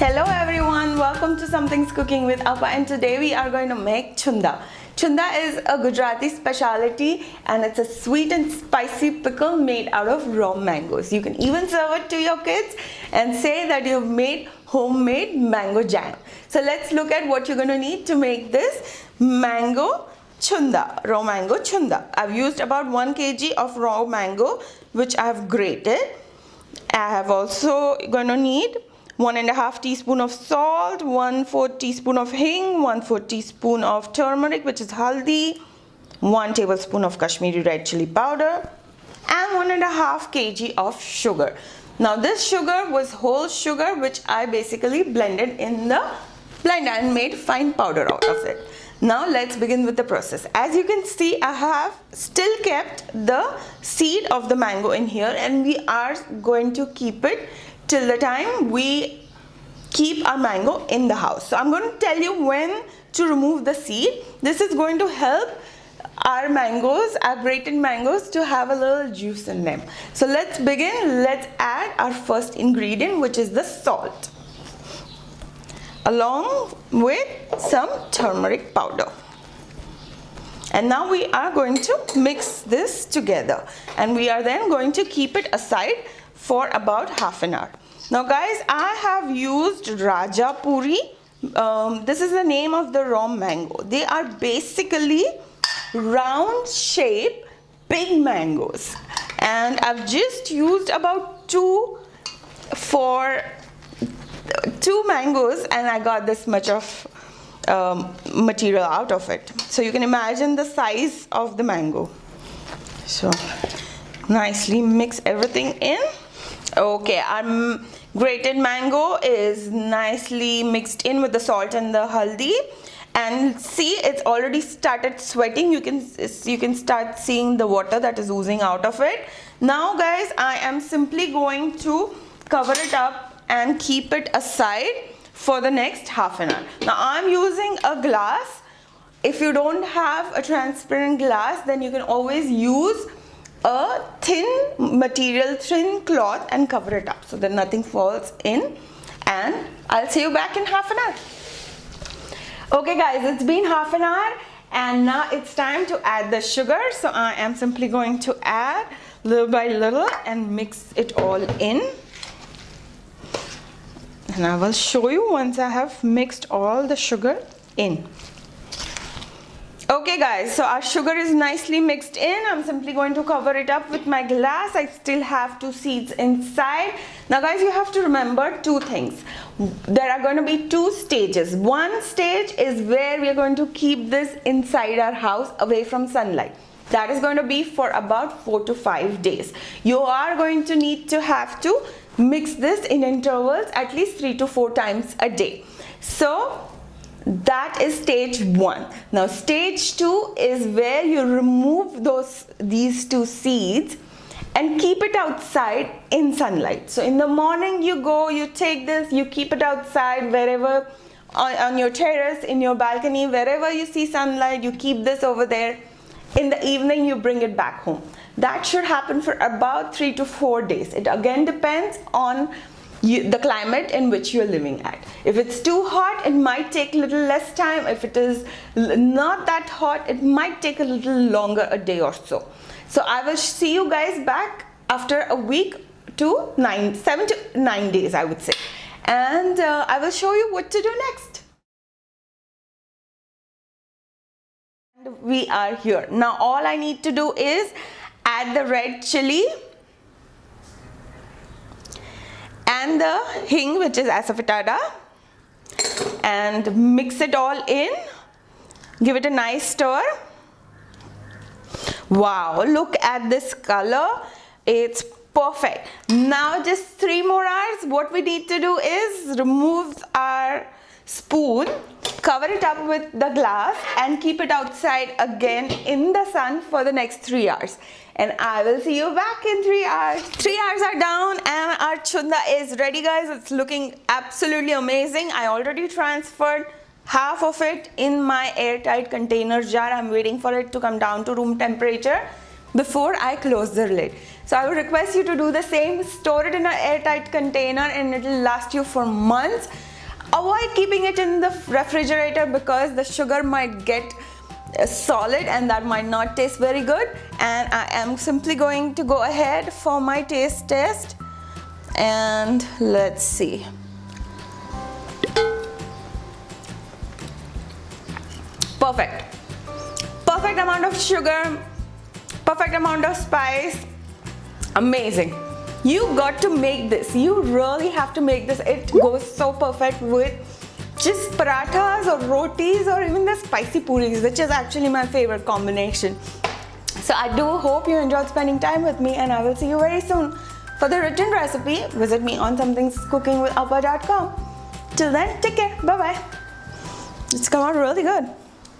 Hello everyone, welcome to Something's Cooking with Alpa, and today we are going to make chunda. Chunda is a Gujarati specialty and it's a sweet and spicy pickle made out of raw mangoes. You can even serve it to your kids and say that you've made homemade mango jam. So let's look at what you're going to need to make this mango chunda, raw mango chunda. I've used about 1 kg of raw mango which I've grated. I have also going to need 1.5 teaspoon of salt, 1/4 teaspoon of hing, 1/4 teaspoon of turmeric, which is haldi, 1 tablespoon of Kashmiri Red Chilli Powder, and 1.5 kg of sugar. Now this sugar was whole sugar which I basically blended in the blender and made fine powder out of it. Now let's begin with the process. As you can see, I have still kept the seed of the mango in here, and we are going to keep it till the time we keep our mango in the house. So I'm going to tell you when to remove the seed. This is going to help our mangoes, our grated mangoes, to have a little juice in them. So let's begin. Let's add our first ingredient, which is the salt, along with some turmeric powder. And now we are going to mix this together, and we are then going to keep it aside for about half an hour. Now guys, I have used Raja Puri. This is the name of the raw mango. They are basically round shape big mangoes, and I've just used about two mangoes, and I got this much of material out of it. So you can imagine the size of the mango. So nicely mix everything in. Okay, our grated mango is nicely mixed in with the salt and the haldi, and see, it's already started sweating. You can start seeing the water that is oozing out of it. Now guys, I am simply going to cover it up and keep it aside for the next half an hour. Now I'm using a glass. If you don't have a transparent glass, then you can always use a thin material, thin cloth, and cover it up so that nothing falls in. And I'll see you back in half an hour. Okay guys, it's been half an hour and now it's time to add the sugar. So I am simply going to add little by little and mix it all in. And I will show you once I have mixed all the sugar in. Okay guys, so our sugar is nicely mixed in. I'm simply going to cover it up with my glass. I still have 2 seeds inside. Now guys, you have to remember 2 things. There are going to be 2 stages. One stage is where we are going to keep this inside our house away from sunlight. That is going to be for about 4 to 5 days. You are going to need to have to mix this in intervals at least 3 to 4 times a day. So that is stage 1. Now stage 2 is where you remove these 2 seeds and keep it outside in sunlight. So in the morning you take this, you keep it outside wherever, on your terrace, in your balcony, wherever you see sunlight, you keep this over there. In the evening you bring it back home. That should happen for about 3 to 4 days. It again depends on the climate in which you're living at. If it's too hot, it might take a little less time. If it is not that hot, it might take a little longer, a day or so. So I will see you guys back after a week to 7 to 9 days, I would say. And I will show you what to do next. And we are here. Now all I need to do is add the red chili and the hing, which is Asafetida, and mix it all in. Give it a nice stir. Wow, look at this color. It's perfect. Now just 3 more hours. What we need to do is remove our spoon, cover it up with the glass, and keep it outside again in the sun for the next 3 hours. And I will see you back in 3 hours. 3 hours are down and our chunda is ready guys. It's looking absolutely amazing. I already transferred half of it in my airtight container jar. I'm waiting for it to come down to room temperature before I close the lid. So I would request you to do the same. Store it in an airtight container and it will last you for months. Avoid keeping it in the refrigerator because the sugar might get solid and that might not taste very good. And I am simply going to go ahead for my taste test, and let's see. Perfect. Perfect amount of sugar, perfect amount of spice. Amazing. You got to make this. You really have to make this. It goes so perfect with just parathas or rotis or even the spicy puris, which is actually my favorite combination. So I do hope you enjoyed spending time with me, and I will see you very soon. For the written recipe, visit me on somethingscookingwithalpa.com. Till then, take care. Bye-bye. It's come out really good.